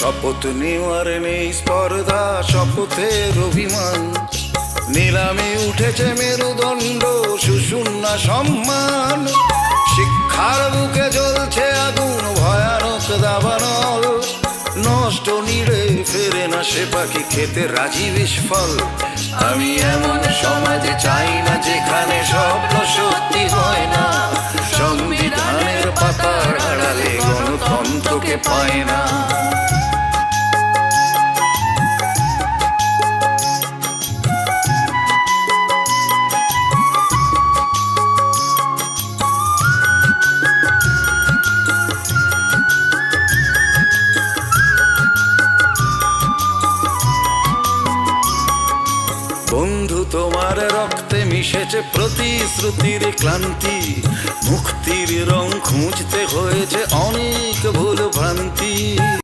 শপথ নেওয়ার নেই স্পর্ধা, শপথের অভিমান। নিলামে উঠেছে মেরুদণ্ড, সুশূন্য সম্মান। শিক্ষার বুকে জ্বলছে আগুন, ভয়ানক দাবানল। নষ্ট নিড়ে ফেরে না সে পাখি, খেতে রাজি বিস্ফল। আমি এমন সমাজে চাই না যেখানে স্বপ্ন সত্যি হয় না, সংবিধানের পাতার আড়ালে গণতন্ত্রকে পায় না। বন্ধু, তোমার রক্তে মিশেছে প্রতিশ্রুতির ক্লান্তি। মুক্তির রং খুঁজতে হয়েছে অনেক ভুল ভ্রান্তি।